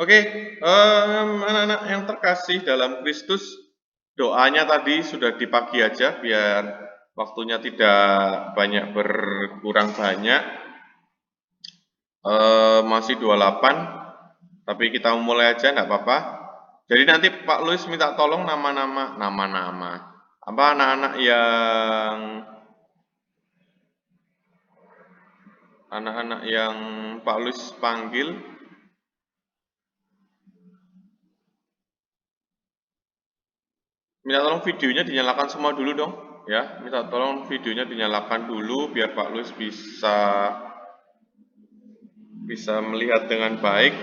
Oke, anak-anak yang terkasih dalam Kristus, doanya tadi sudah di pagi aja biar waktunya tidak banyak berkurang banyak. Masih 28, tapi kita mulai aja enggak apa-apa. Jadi nanti Pak Luis minta tolong nama-nama apa anak-anak yang Pak Luis panggil. Minta tolong videonya dinyalakan semua dulu dong, ya. Minta tolong videonya dinyalakan dulu biar Pak Luis bisa melihat dengan baik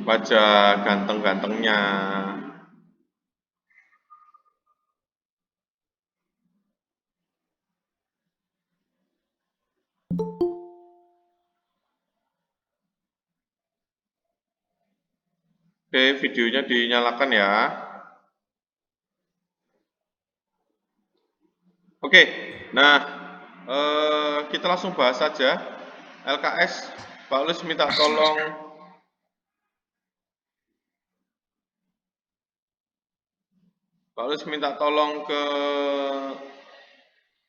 wajah ganteng-gantengnya. Oke, videonya dinyalakan ya. Oke, nah kita langsung bahas saja. LKS, Pak Luis minta tolong ke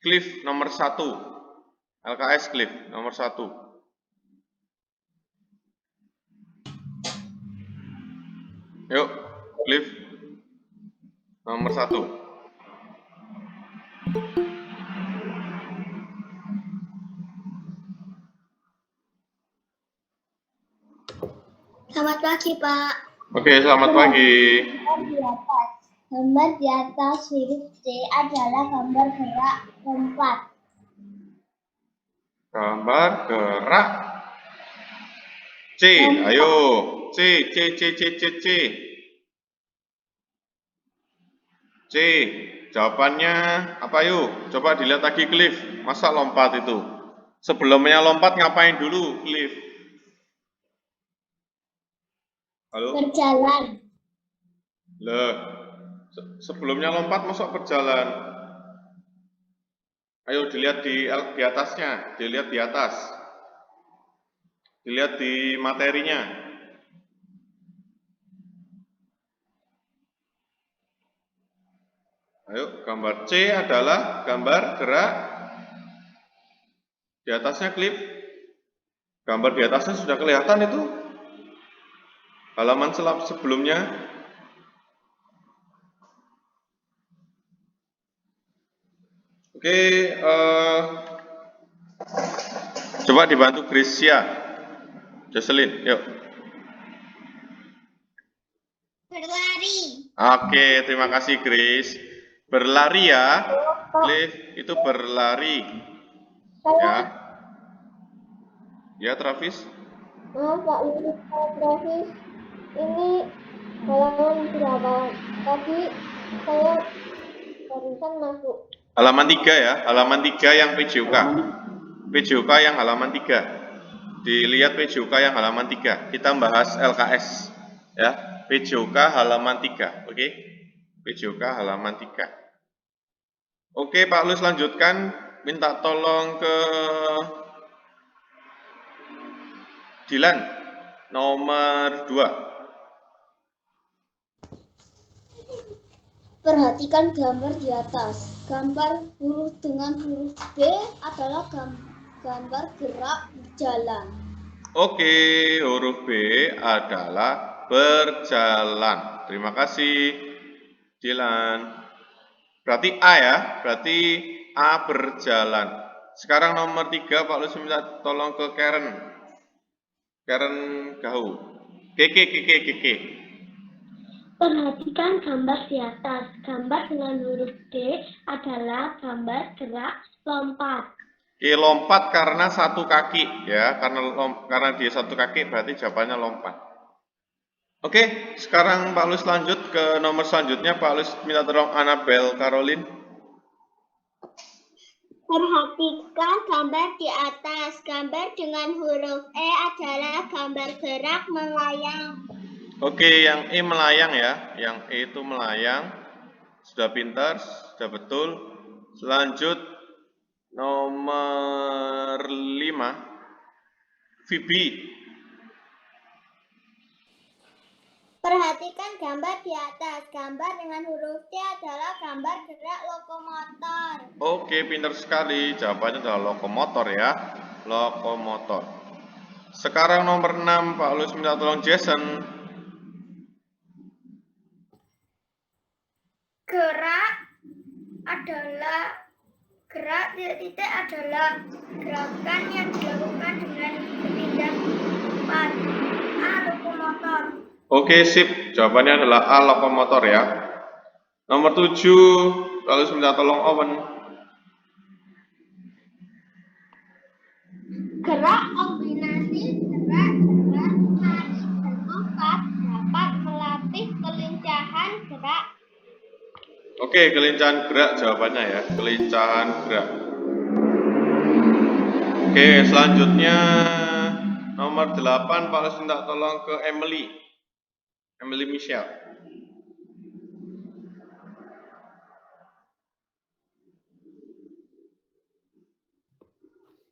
Cliff nomor 1. LKS Cliff nomor 1. Yuk, Cliff nomor 1. Selamat pagi, Pak. Oke, selamat pagi. Gambar di atas huruf C adalah gambar gerak lompat. Gambar gerak C. Ayo, C. C. Jawabannya apa yuk? Coba dilihat lagi Cliff. Masa lompat itu? Sebelumnya lompat ngapain dulu, Cliff? Halo? Berjalan. Loh, sebelumnya lompat masuk berjalan. Ayo dilihat di atasnya, dilihat di atas. Dilihat di materinya. Ayo, gambar C adalah gambar gerak di atasnya Cliff. Gambar di atasnya sudah kelihatan itu. Halaman sebelumnya. Oke, coba dibantu Gracia, Jocelyn, yuk. Berlari. Oke, terima kasih Grace. Berlari ya, Cliff, itu berlari. Ya. Ya, Travis. Maaf, Pak Travis. Ini halaman berapa? Tadi saya barusan masuk. Halaman 3 ya, halaman 3 yang PJOK. PJOK yang halaman 3. Dilihat PJOK yang halaman 3. Kita bahas LKS. Ya, PJOK halaman 3. Oke. PJOK halaman 3. Oke, Pak Luis lanjutkan. Minta tolong ke Dilan nomor 2. Perhatikan gambar di atas. Gambar huruf dengan huruf B adalah gambar gerak berjalan. Oke, huruf B adalah berjalan. Terima kasih, Dilan. Berarti A ya, berarti A berjalan. Sekarang nomor 3, Pak Luis minta tolong ke Karen. Karen Gahu. Keke. Perhatikan gambar di atas. Gambar dengan huruf D adalah gambar gerak lompat. Oke, lompat karena satu kaki ya, karena dia satu kaki berarti jawabannya lompat. Oke, sekarang Pak Luis lanjut ke nomor selanjutnya. Pak Luis minta tolong Annabel Caroline. Perhatikan gambar di atas. Gambar dengan huruf E adalah gambar gerak melayang. Oke, yang E melayang ya. Yang E itu melayang. Sudah pintar, sudah betul. Selanjut nomor 5. Vibi. Perhatikan gambar di atas. Gambar dengan huruf T adalah gambar gerak lokomotor. Oke, pintar sekali. Jawabannya adalah lokomotor ya. Lokomotor. Sekarang nomor 6, Pak Ulus minta tolong Jason. Gerak titik-titik adalah gerakan yang dilakukan dengan berpindah tempat. A. Lokomotor. Oke, sip. Jawabannya adalah A, lokomotor ya. Nomor 7, Pak Ulus minta tolong Owen. Gerak kombinasi gerak, lari, dan lompat dapat melatih kelincahan gerak. Oke, kelincahan gerak jawabannya ya. Kelincahan gerak. Oke, selanjutnya nomor 8, Pak Ulus minta tolong ke Emily. Emily Michelle.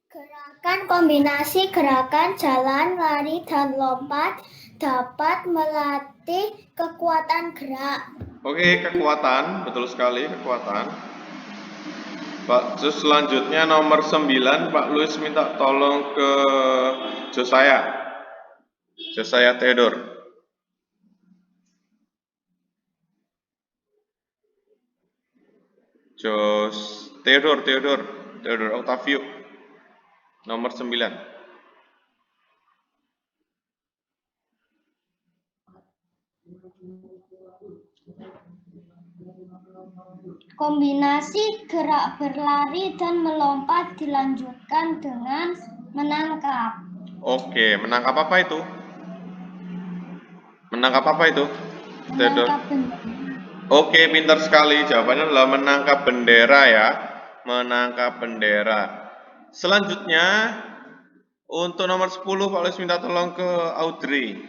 Gerakan kombinasi gerakan jalan, lari, dan lompat dapat melatih kekuatan gerak. Oke, kekuatan, betul sekali, kekuatan. Pak, terus selanjutnya nomor 9, Pak Luis minta tolong ke Josiah. Josiah Theodore. Theodore Octavio. Nomor 9. Kombinasi gerak berlari dan melompat dilanjutkan dengan menangkap. Oke, menangkap apa itu? Menangkap apa itu? Theodore. Menangkap benda. Oke, pintar sekali. Jawabannya adalah menangkap bendera ya. Menangkap bendera. Selanjutnya, untuk nomor 10, Pak Luis minta tolong ke Audrey.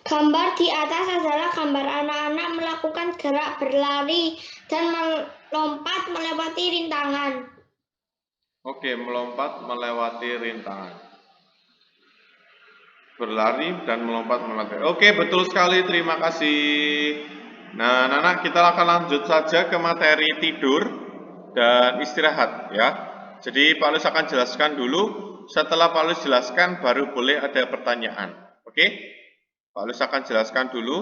Gambar di atas adalah gambar anak-anak melakukan gerak berlari dan melompat melewati rintangan. Oke, melompat melewati rintangan. Berlari dan melompat melewati. Oke, betul sekali. Terima kasih. Nah, anak-anak, kita akan lanjut saja ke materi tidur dan istirahat ya. Jadi Pak Luis akan jelaskan dulu. Setelah Pak Luis jelaskan, baru boleh ada pertanyaan. Oke? Pak Luis akan jelaskan dulu.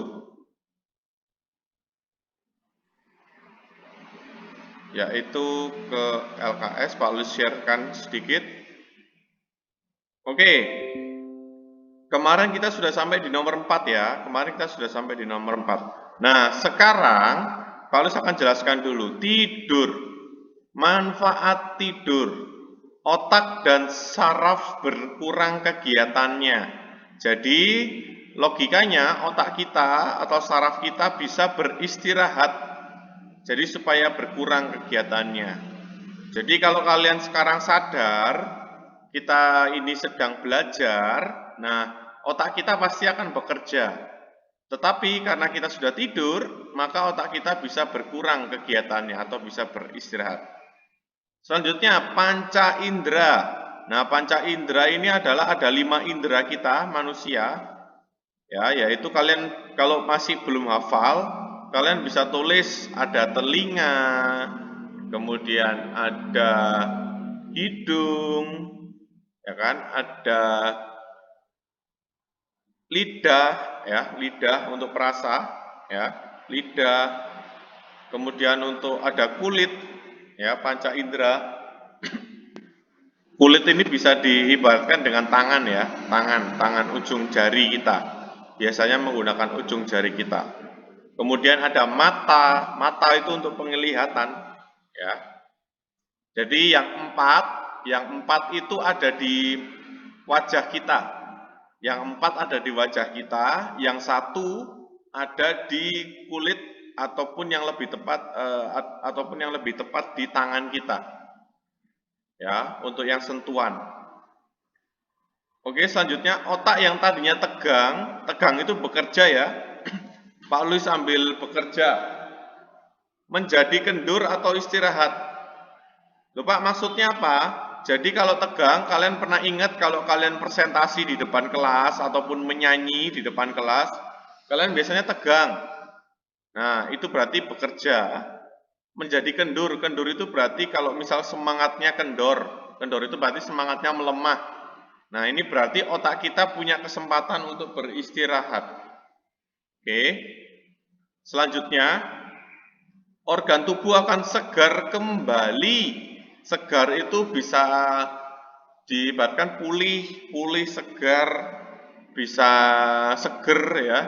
Yaitu ke LKS, Pak Luis sharekan sedikit. Oke. Kemarin kita sudah sampai di nomor 4 ya. Kemarin kita sudah sampai di nomor 4. Nah, sekarang Pak Luis akan jelaskan dulu. Tidur. Manfaat tidur. Otak dan saraf berkurang kegiatannya. Jadi, logikanya otak kita atau saraf kita bisa beristirahat. Jadi supaya berkurang kegiatannya. Jadi kalau kalian sekarang sadar, kita ini sedang belajar, nah otak kita pasti akan bekerja. Tetapi karena kita sudah tidur, maka otak kita bisa berkurang kegiatannya atau bisa beristirahat. Selanjutnya, panca indera. Nah, panca indera ini adalah ada 5 indera kita, manusia. Ya, yaitu kalian kalau masih belum hafal, kalian bisa tulis ada telinga, kemudian ada hidung, ya kan? Ada lidah, ya, lidah untuk perasa, ya, lidah. Kemudian untuk ada kulit, ya, panca indera. Kulit ini bisa diibaratkan dengan tangan ya, tangan ujung jari kita. Biasanya menggunakan ujung jari kita. Kemudian ada mata, mata itu untuk penglihatan, ya. Jadi yang empat itu ada di wajah kita. Yang 4 ada di wajah kita, yang 1 ada di kulit ataupun yang lebih tepat di tangan kita. Ya, untuk yang sentuhan. Oke, selanjutnya otak yang tadinya tegang itu bekerja ya. Pak Luis ambil bekerja. Menjadi kendur atau istirahat. Loh Pak, maksudnya apa? Jadi kalau tegang, kalian pernah ingat kalau kalian presentasi di depan kelas ataupun menyanyi di depan kelas, kalian biasanya tegang. Nah, itu berarti bekerja. Menjadi kendur. Kendur itu berarti kalau misal semangatnya kendor. Kendor itu berarti semangatnya melemah. Nah, ini berarti otak kita punya kesempatan untuk beristirahat. Oke. Selanjutnya, organ tubuh akan segar kembali. Segar itu bisa diibaratkan pulih segar, bisa seger ya.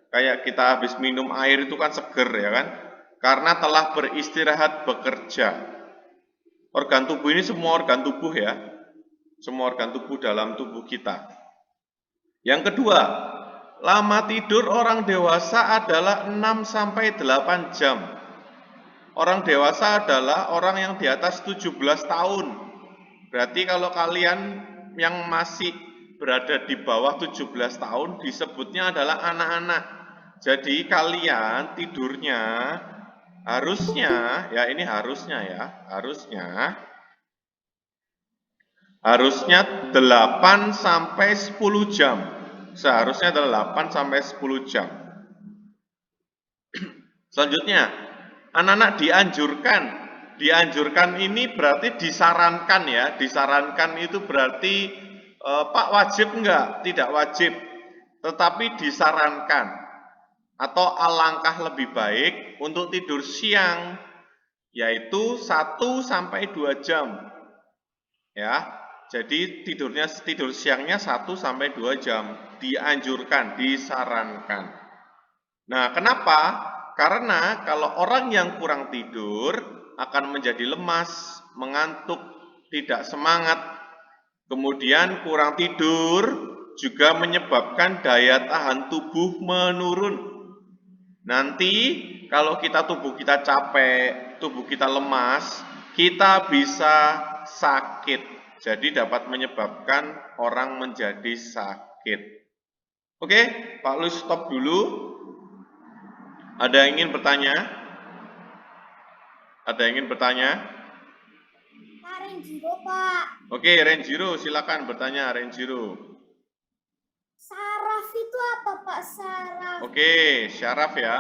Kayak kita habis minum air itu kan seger ya kan? Karena telah beristirahat bekerja. Organ tubuh ini semua organ tubuh ya. Semua organ tubuh dalam tubuh kita. Yang kedua, lama tidur orang dewasa adalah 6-8 jam. Orang dewasa adalah orang yang di atas 17 tahun. Berarti kalau kalian yang masih berada di bawah 17 tahun disebutnya adalah anak-anak. Jadi kalian tidurnya harusnya, ya ini harusnya ya, harusnya 8-10 jam. Seharusnya adalah 8-10 jam. Selanjutnya, anak-anak dianjurkan ini berarti disarankan ya. Disarankan itu berarti Pak wajib enggak? Tidak wajib. Tetapi disarankan. Atau alangkah lebih baik untuk tidur siang, yaitu 1-2 jam. Ya. Jadi tidur siangnya 1-2 jam. Dianjurkan, disarankan. Nah, kenapa? Karena kalau orang yang kurang tidur akan menjadi lemas, mengantuk, tidak semangat. Kemudian kurang tidur juga menyebabkan daya tahan tubuh menurun. Nanti kalau tubuh kita capek, tubuh kita lemas, kita bisa sakit. Jadi dapat menyebabkan orang menjadi sakit. Oke, Pak Lu stop dulu. Ada yang ingin bertanya? Ada yang ingin bertanya? Pak Renjiro, Pak. Oke, Renjiro, silakan bertanya, Renjiro. Saraf itu apa, Pak? Saraf. Oke, syaraf ya.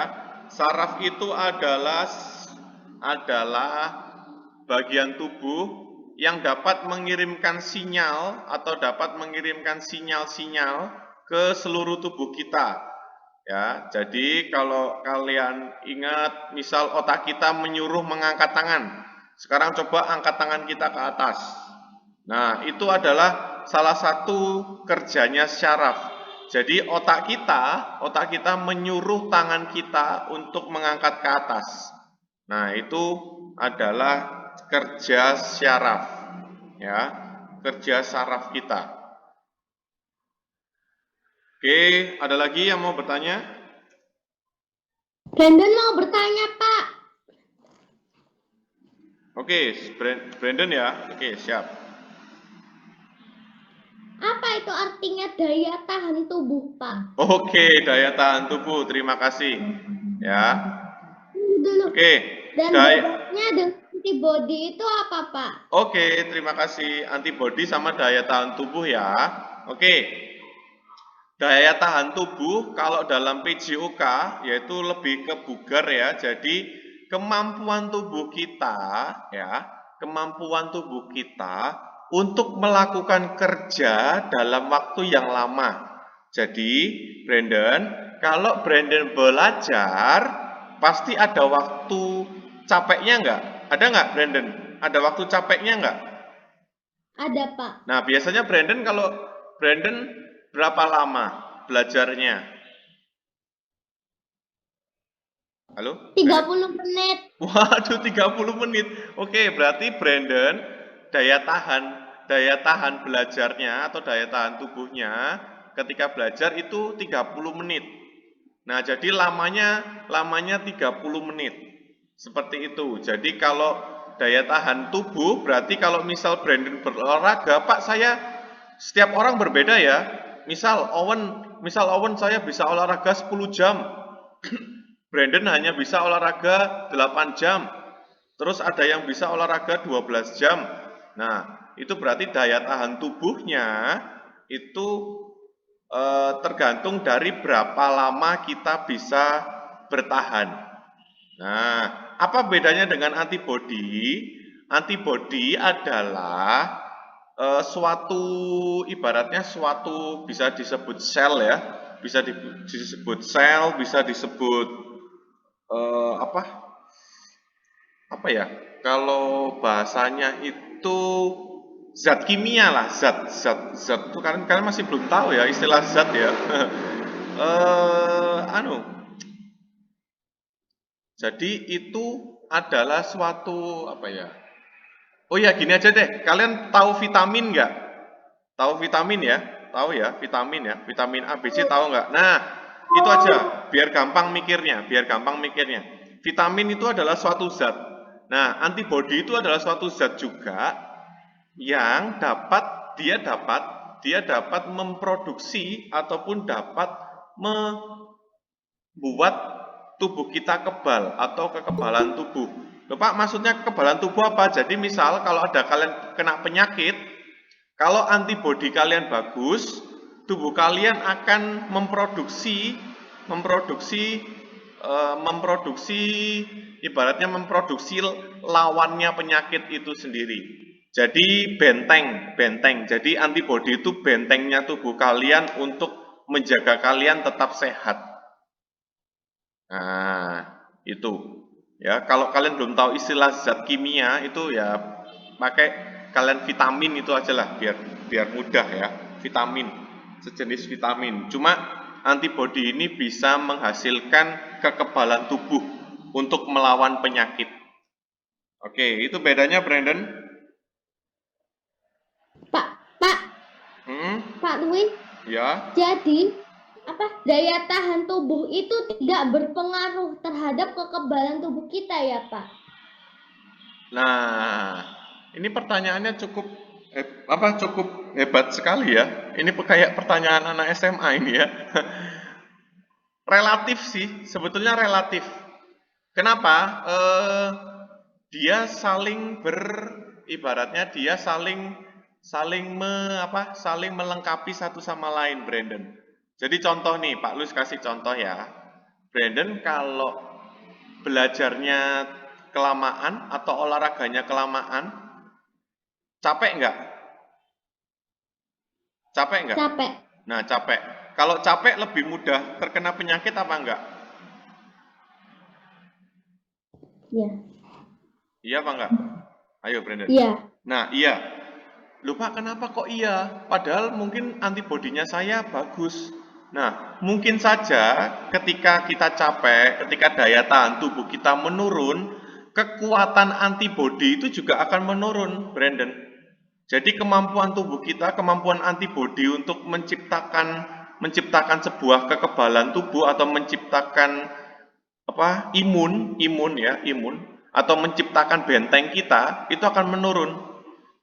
Saraf itu adalah bagian tubuh yang dapat mengirimkan sinyal atau dapat mengirimkan sinyal-sinyal ke seluruh tubuh kita. Ya, jadi kalau kalian ingat, misal otak kita menyuruh mengangkat tangan. Sekarang coba angkat tangan kita ke atas. Nah, itu adalah salah satu kerjanya syaraf. Jadi otak kita menyuruh tangan kita untuk mengangkat ke atas. Nah, itu adalah kerja syaraf. Ya, kerja saraf kita. Oke, ada lagi yang mau bertanya? Brandon mau bertanya, Pak. Oke, Brandon ya. Oke, siap. Apa itu artinya daya tahan tubuh, Pak? Oke, daya tahan tubuh. Terima kasih. Ya. Dulu. Oke. Dan bedanya dengan antibody itu apa, Pak? Oke, terima kasih. Antibody sama daya tahan tubuh ya. Oke. Daya tahan tubuh kalau dalam PJOK yaitu lebih ke bugar ya. Jadi kemampuan tubuh kita ya, kemampuan tubuh kita untuk melakukan kerja dalam waktu yang lama. Jadi Brandon, kalau Brandon belajar pasti ada waktu capeknya enggak? Ada enggak Brandon? Ada waktu capeknya enggak? Ada, Pak. Nah, biasanya kalau Brandon berapa lama belajarnya? Halo? 30 menit. Waduh, 30 menit. Oke, berarti Brandon daya tahan belajarnya atau daya tahan tubuhnya ketika belajar itu 30 menit. Nah, jadi lamanya 30 menit. Seperti itu. Jadi kalau daya tahan tubuh berarti kalau misal Brandon berolahraga, Pak, saya setiap orang berbeda ya. Misal Owen saya bisa olahraga 10 jam. Brandon hanya bisa olahraga 8 jam. Terus ada yang bisa olahraga 12 jam. Nah, itu berarti daya tahan tubuhnya itu tergantung dari berapa lama kita bisa bertahan. Nah, apa bedanya dengan antibodi? Antibodi adalah ibaratnya suatu bisa disebut sel ya, bisa disebut sel, bisa disebut apa ya? Kalau bahasanya itu zat kimia lah, zat itu kalian masih belum tahu ya istilah zat ya. Jadi itu adalah suatu apa ya? Oh ya gini aja deh, kalian tahu vitamin nggak? Tahu vitamin ya? Tahu ya vitamin ya? Vitamin A, B, C tahu nggak? Nah itu aja, biar gampang mikirnya, Vitamin itu adalah suatu zat. Nah antibodi itu adalah suatu zat juga yang dia dapat memproduksi ataupun dapat membuat tubuh kita kebal atau kekebalan tubuh. Loh Pak, maksudnya kekebalan tubuh apa? Jadi misal kalau ada kalian kena penyakit, kalau antibodi kalian bagus, tubuh kalian akan memproduksi ibaratnya memproduksi lawannya penyakit itu sendiri. Jadi benteng. Jadi antibodi itu bentengnya tubuh kalian untuk menjaga kalian tetap sehat. Nah, itu. Ya, kalau kalian belum tahu istilah zat kimia itu ya pakai kalian vitamin itu aja lah biar mudah ya. Vitamin, sejenis vitamin. Cuma antibodi ini bisa menghasilkan kekebalan tubuh untuk melawan penyakit. Oke, itu bedanya Brandon. Pak Louis. Ya. Jadi daya tahan tubuh itu tidak berpengaruh terhadap kekebalan tubuh kita ya Pak? Nah, ini pertanyaannya cukup hebat sekali ya. Ini kayak pertanyaan anak SMA ini ya. Relatif sih, sebetulnya relatif. Kenapa? Dia ibaratnya dia saling melengkapi satu sama lain, Brandon. Jadi contoh nih, Pak Lus kasih contoh ya. Brandon kalau belajarnya kelamaan atau olahraganya kelamaan, capek nggak? Capek nggak? Capek. Nah, capek. Kalau capek lebih mudah terkena penyakit apa enggak? Iya. Iya apa enggak? Ayo Brandon. Iya. Nah, iya. Lupa kenapa kok iya? Padahal mungkin antibodinya saya bagus. Nah, mungkin saja ketika kita capek, ketika daya tahan tubuh kita menurun, kekuatan antibodi itu juga akan menurun, Brandon. Jadi kemampuan tubuh kita, kemampuan antibodi untuk menciptakan sebuah kekebalan tubuh atau menciptakan imun atau menciptakan benteng kita itu akan menurun.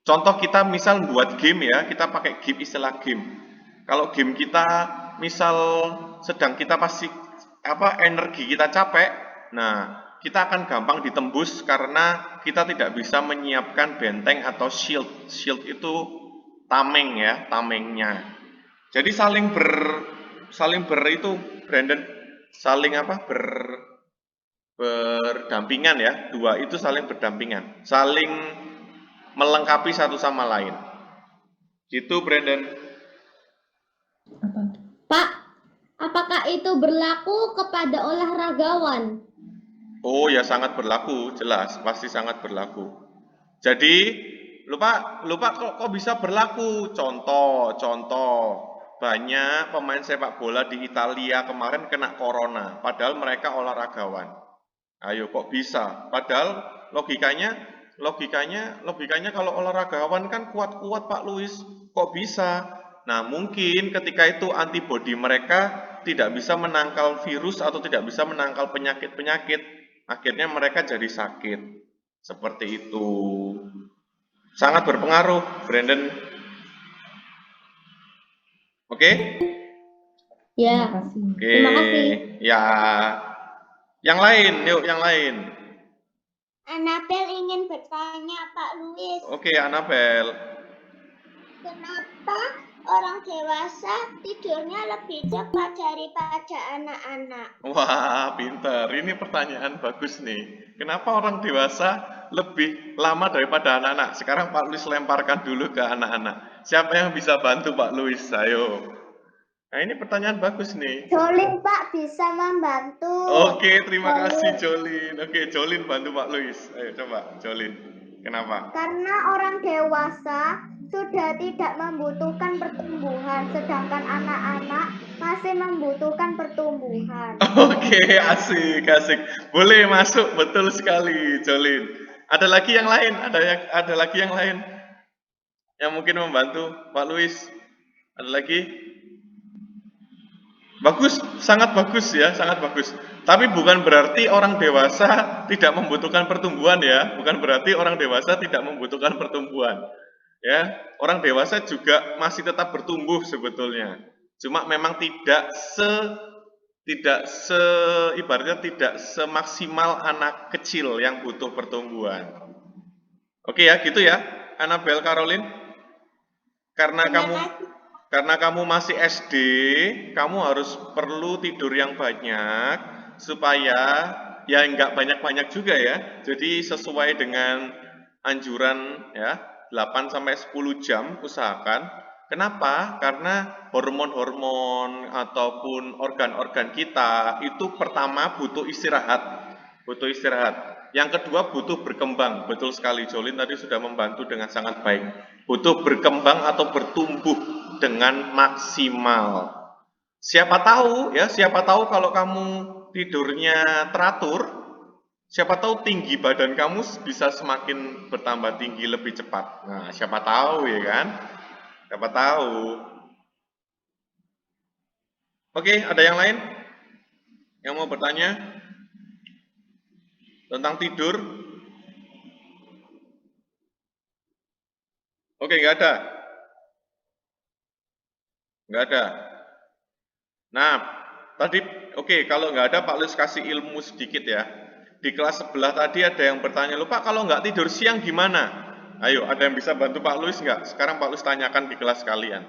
Contoh kita misal buat game ya, kita pakai istilah game. Kalau game kita misal sedang kita energi kita capek, nah kita akan gampang ditembus karena kita tidak bisa menyiapkan benteng atau shield. Shield itu tamengnya. Jadi saling itu Brandon, berdampingan ya, dua itu saling berdampingan, saling melengkapi satu sama lain. Gitu Brandon. Pak, apakah itu berlaku kepada olahragawan? Oh ya sangat berlaku, jelas, pasti sangat berlaku. Jadi lupa kok bisa berlaku. Contoh, banyak pemain sepak bola di Italia kemarin kena corona, padahal mereka olahragawan. Ayo kok bisa? Padahal logikanya kalau olahragawan kan kuat-kuat Pak Luis, kok bisa? Nah mungkin ketika itu antibodi mereka tidak bisa menangkal virus atau tidak bisa menangkal penyakit-penyakit, akhirnya mereka jadi sakit. Seperti itu. Sangat berpengaruh, Brandon. Oke? Ya. Oke. Terima kasih. Ya. Yang lain, yuk yang lain. Anabel ingin bertanya Pak Luis. Oke, Anabel. Kenapa orang dewasa tidurnya lebih cepat daripada anak-anak? Wah, pinter. Ini pertanyaan bagus nih. Kenapa orang dewasa lebih lama daripada anak-anak? Sekarang Pak Luis lemparkan dulu ke anak-anak. Siapa yang bisa bantu Pak Luis? Ayo. Nah, ini pertanyaan bagus nih. Jolin Pak bisa membantu. Oke, terima kasih Jolin. Oke, Jolin bantu Pak Luis. Ayo coba, Jolin. Kenapa? Karena orang dewasa sudah tidak membutuhkan pertumbuhan, sedangkan anak-anak masih membutuhkan pertumbuhan. Oke, asik, asik. Boleh masuk, betul sekali, Jolin. Ada lagi yang lain? Ada lagi yang lain yang mungkin membantu Pak Luis? Ada lagi? Bagus, sangat bagus ya, sangat bagus. Tapi bukan berarti orang dewasa tidak membutuhkan pertumbuhan ya, bukan berarti orang dewasa tidak membutuhkan pertumbuhan. Ya, orang dewasa juga masih tetap bertumbuh sebetulnya. Cuma memang ibaratnya tidak semaksimal anak kecil yang butuh pertumbuhan. Oke ya, gitu ya, Annabel Caroline. Karena kamu masih SD, kamu harus perlu tidur yang banyak supaya ya nggak banyak-banyak juga ya. Jadi sesuai dengan anjuran ya 8 sampai 10 jam usahakan. Kenapa? Karena hormon-hormon ataupun organ-organ kita itu pertama butuh istirahat. Butuh istirahat. Yang kedua butuh berkembang. Betul sekali, Jolin tadi sudah membantu dengan sangat baik. Butuh berkembang atau bertumbuh dengan maksimal. Siapa tahu kalau kamu tidurnya teratur, siapa tahu tinggi badan kamu bisa semakin bertambah tinggi lebih cepat. Nah, siapa tahu ya kan? Siapa tahu. Oke, ada yang lain yang mau bertanya tentang tidur? Oke, nggak ada. Nggak ada. Nah, tadi kalau nggak ada Pak Luis kasih ilmu sedikit ya. Di kelas sebelah tadi ada yang bertanya, lupa kalau nggak tidur siang gimana? Ayo, ada yang bisa bantu Pak Luis nggak? Sekarang Pak Luis tanyakan di kelas kalian.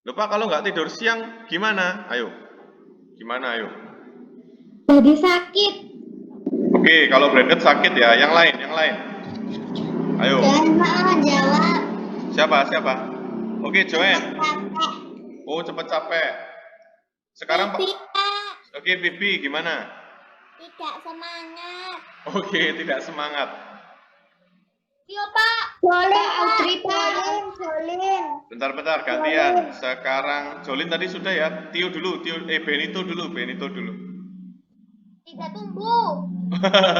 Lupa kalau nggak tidur siang gimana? Ayo, gimana ayo? Jadi sakit. Oke, kalau Brandon sakit ya. Yang lain. Ayo. Jangan jawab. Siapa? Oke, Joen. Oh, cepet capek. Sekarang Pak. Oke, Bibi gimana? Tidak semangat. Oke, tidak semangat. Yo Pak. Jolin. Bentar, gantian. Sekarang Jolin tadi sudah ya. Benito dulu. Tidak tumbuh.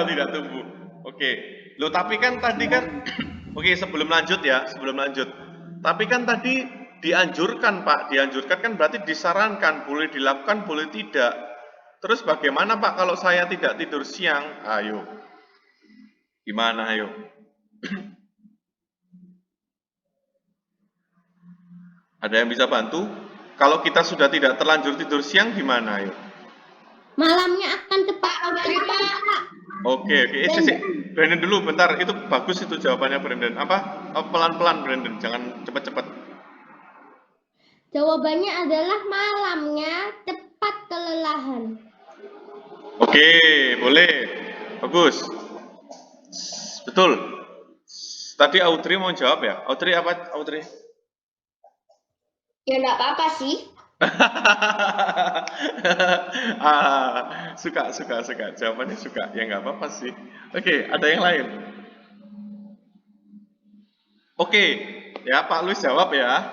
Tidak tumbuh. Oke. Loh, tapi kan tadi kan oke, sebelum lanjut. Tapi kan tadi dianjurkan, Pak. Dianjurkan kan berarti disarankan, boleh dilakukan, boleh tidak. Terus bagaimana, Pak, kalau saya tidak tidur siang? Ayo. Gimana, ayo? Ada yang bisa bantu? Kalau kita sudah tidak terlanjur tidur siang, gimana, ayo? Malamnya akan cepat Pak. Oke. Brandon dulu, bentar. Itu bagus itu jawabannya, Brandon. Apa? Pelan-pelan, Brandon. Jangan cepat-cepat. Jawabannya adalah malamnya cepat kelelahan. Oke, boleh. Bagus. Betul. Tadi Audrey mau jawab ya? Audrey apa, Audrey? Ya enggak apa-apa sih. Suka. Jawabannya suka. Ya nggak apa-apa sih. Oke, ada yang lain? Oke, ya Pak Luis jawab ya.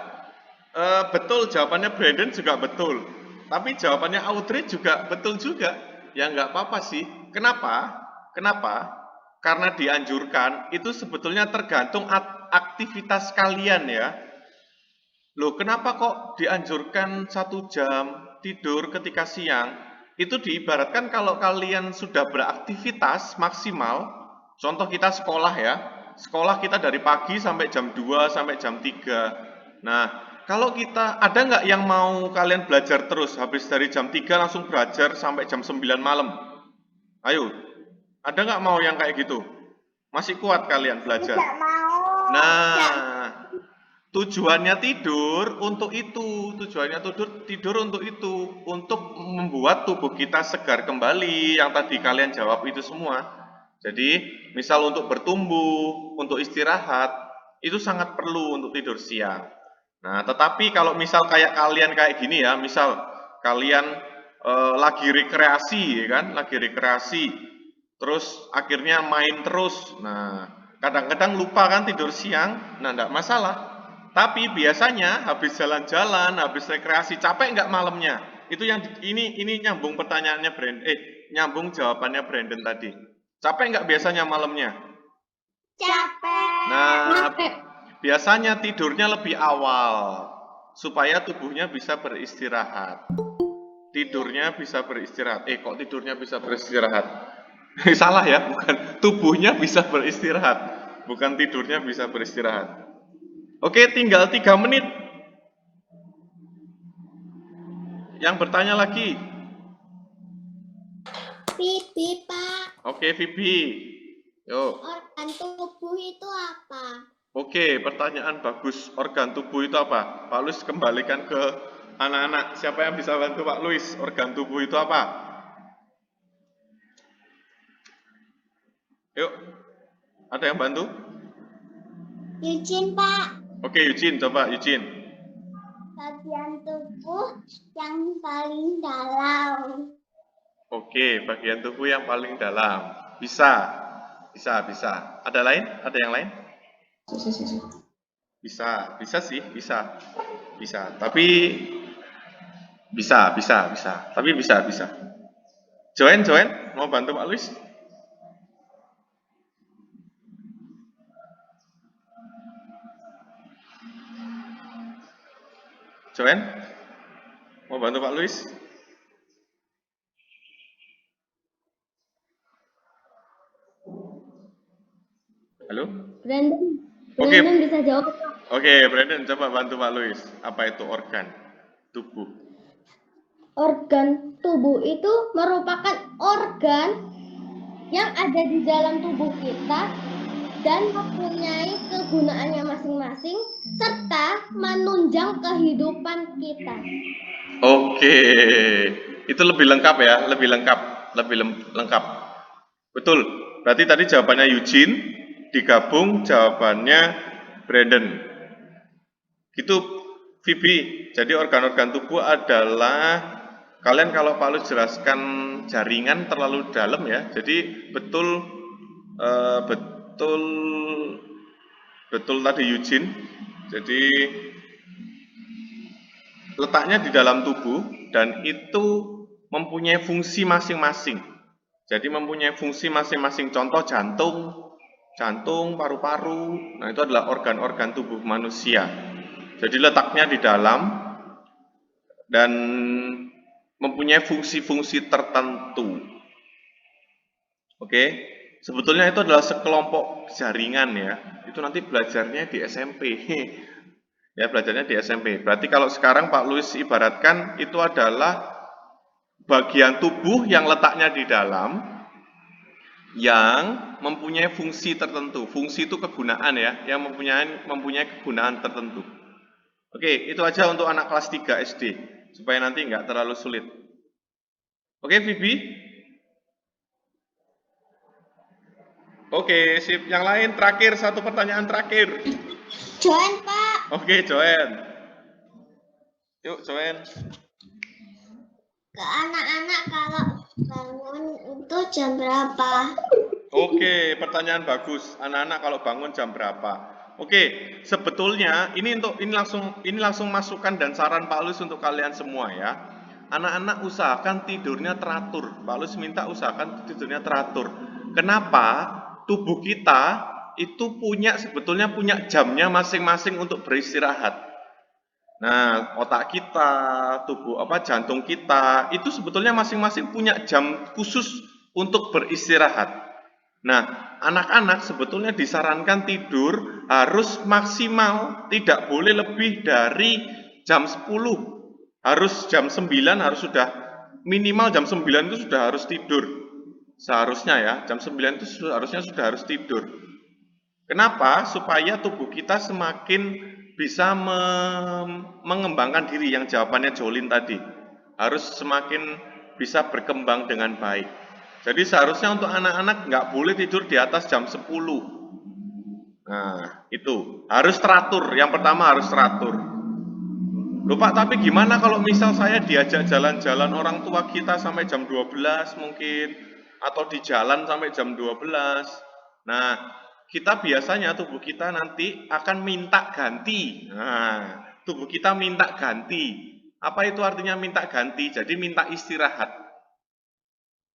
Betul, jawabannya Brandon juga betul. Tapi jawabannya Audrey juga betul juga. Ya nggak apa-apa sih. Kenapa? Karena dianjurkan, itu sebetulnya tergantung aktivitas kalian ya. Loh, kenapa kok dianjurkan 1 jam tidur ketika siang? Itu diibaratkan kalau kalian sudah beraktivitas maksimal, contoh kita sekolah ya, sekolah kita dari pagi sampai jam 2, sampai jam 3. Nah, kalau kita, ada nggak yang mau kalian belajar terus, habis dari jam 3 langsung belajar sampai jam 9 malam? Ayo, ada nggak mau yang kayak gitu? Masih kuat kalian belajar? Tidak mau. Nah, tujuannya tidur untuk itu, untuk membuat tubuh kita segar kembali, yang tadi kalian jawab itu semua. Jadi, misal untuk bertumbuh, untuk istirahat, itu sangat perlu untuk tidur siang. Nah, tetapi kalau misal kayak kalian kayak gini ya, misal kalian lagi rekreasi, ya kan, terus akhirnya main terus. Nah, kadang-kadang lupa kan tidur siang, nah enggak masalah. Tapi biasanya habis jalan-jalan, habis rekreasi, capek nggak malamnya? Itu yang ini nyambung pertanyaannya nyambung jawabannya Brandon tadi. Capek nggak biasanya malamnya? Capek. Nah, biasanya tidurnya lebih awal supaya tubuhnya bisa beristirahat. Tidurnya bisa beristirahat. Kok tidurnya bisa beristirahat? Salah ya, bukan tubuhnya bisa beristirahat, bukan tidurnya bisa beristirahat. Oke, tinggal 3 menit. Yang bertanya lagi. Vivi, Pak. Oke, Vivi. Yuk. Organ tubuh itu apa? Oke, pertanyaan bagus. Organ tubuh itu apa? Pak Luis kembalikan ke anak-anak. Siapa yang bisa bantu Pak Luis? Organ tubuh itu apa? Yuk. Ada yang bantu? Eugene, Pak. Oke, Eugene, coba Eugene. Bagian tubuh yang paling dalam. Oke, bagian tubuh yang paling dalam. Bisa. Ada lain? Ada yang lain? Bisa sih, bisa. Tapi bisa. Tapi bisa. Join, mau bantu Pak Luis? Join? Mau bantu Pak Luis? Halo? Brandon bisa jawab. Oke, Brandon coba bantu Pak Luis. Apa itu organ tubuh? Organ tubuh itu merupakan organ yang ada di dalam tubuh kita dan mempunyai kegunaannya masing-masing serta menunjang kehidupan kita. Oke, itu lebih lengkap ya, lebih lengkap. Betul. Berarti tadi jawabannya Eugene digabung jawabannya Brandon. Gitu, Vivi. Jadi organ-organ tubuh adalah, kalian kalau Pak Luis jelaskan jaringan terlalu dalam ya. Jadi betul tadi Eugene. Jadi letaknya di dalam tubuh dan itu mempunyai fungsi masing-masing. Jadi mempunyai fungsi masing-masing. Contoh jantung, paru-paru. Nah, itu adalah organ-organ tubuh manusia. Jadi letaknya di dalam dan mempunyai fungsi-fungsi tertentu. Oke, sebetulnya itu adalah sekelompok jaringan ya. Itu nanti belajarnya di SMP. Ya, belajarnya di SMP. Berarti kalau sekarang Pak Luis ibaratkan itu adalah bagian tubuh yang letaknya di dalam yang mempunyai fungsi tertentu. Fungsi itu kegunaan ya, yang mempunyai kegunaan tertentu. Oke, itu aja untuk anak kelas 3 SD, supaya nanti nggak terlalu sulit. Oke, Vivi? Oke, sip. Yang lain terakhir, satu pertanyaan terakhir. Join, Pak. Oke, join. Yuk, join. Ke anak-anak kalau bangun itu jam berapa? Oke, pertanyaan bagus. Anak-anak kalau bangun jam berapa? Oke, sebetulnya ini langsung masukan dan saran Pak Luis untuk kalian semua ya. Anak-anak usahakan tidurnya teratur. Pak Luis minta usahakan tidurnya teratur. Kenapa? Tubuh kita itu sebetulnya punya jamnya masing-masing untuk beristirahat. Nah, otak kita, jantung kita, itu sebetulnya masing-masing punya jam khusus untuk beristirahat. Nah, anak-anak sebetulnya disarankan tidur harus maksimal, tidak boleh lebih dari jam 10. Harus jam 9 harus sudah, minimal jam 9 itu sudah harus tidur. Seharusnya ya, jam 9 itu harusnya sudah harus tidur. Kenapa? Supaya tubuh kita semakin bisa mengembangkan diri, yang jawabannya Jolin tadi. Harus semakin bisa berkembang dengan baik. Jadi seharusnya untuk anak-anak nggak boleh tidur di atas jam 10. Nah, itu. Harus teratur. Yang pertama harus teratur. Loh Pak, tapi gimana kalau misal saya diajak jalan-jalan orang tua kita sampai jam 12 mungkin, atau di jalan sampai jam 12. Nah, kita biasanya tubuh kita nanti akan minta ganti. Nah, tubuh kita minta ganti. Apa itu artinya minta ganti? Jadi minta istirahat.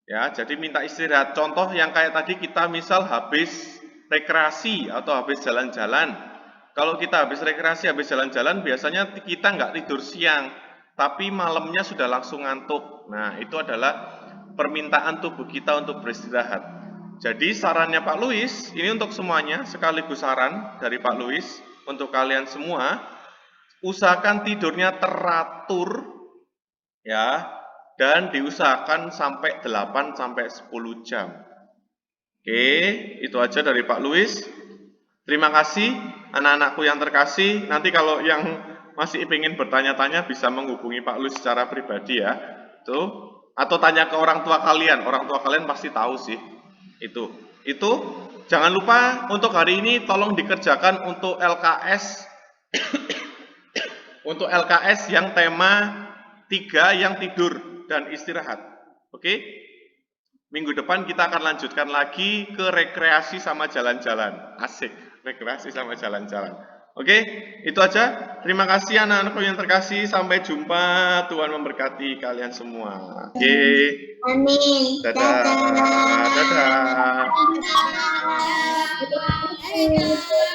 Ya, jadi minta istirahat. Contoh yang kayak tadi kita misal habis rekreasi atau habis jalan-jalan. Kalau kita habis rekreasi, habis jalan-jalan, biasanya kita nggak tidur siang, tapi malamnya sudah langsung ngantuk. Nah, itu adalah permintaan tubuh kita untuk beristirahat. Jadi sarannya Pak Luis, ini untuk semuanya, sekaligus saran dari Pak Luis, untuk kalian semua, usahakan tidurnya teratur, ya, dan diusahakan sampai 8 sampai 10 jam. Oke, itu aja dari Pak Luis. Terima kasih anak-anakku yang terkasih. Nanti kalau yang masih ingin bertanya-tanya bisa menghubungi Pak Luis secara pribadi ya. Tuh, atau tanya ke orang tua kalian. Orang tua kalian pasti tahu sih. Itu. Jangan lupa untuk hari ini tolong dikerjakan untuk LKS untuk LKS yang tema 3 yang tidur dan istirahat. Oke? Minggu depan kita akan lanjutkan lagi ke rekreasi sama jalan-jalan. Asik, rekreasi sama jalan-jalan. Oke, itu aja. Terima kasih anak-anakku yang terkasih. Sampai jumpa. Tuhan memberkati kalian semua. Oke. Amin. Dadah. Dadah. Dadah.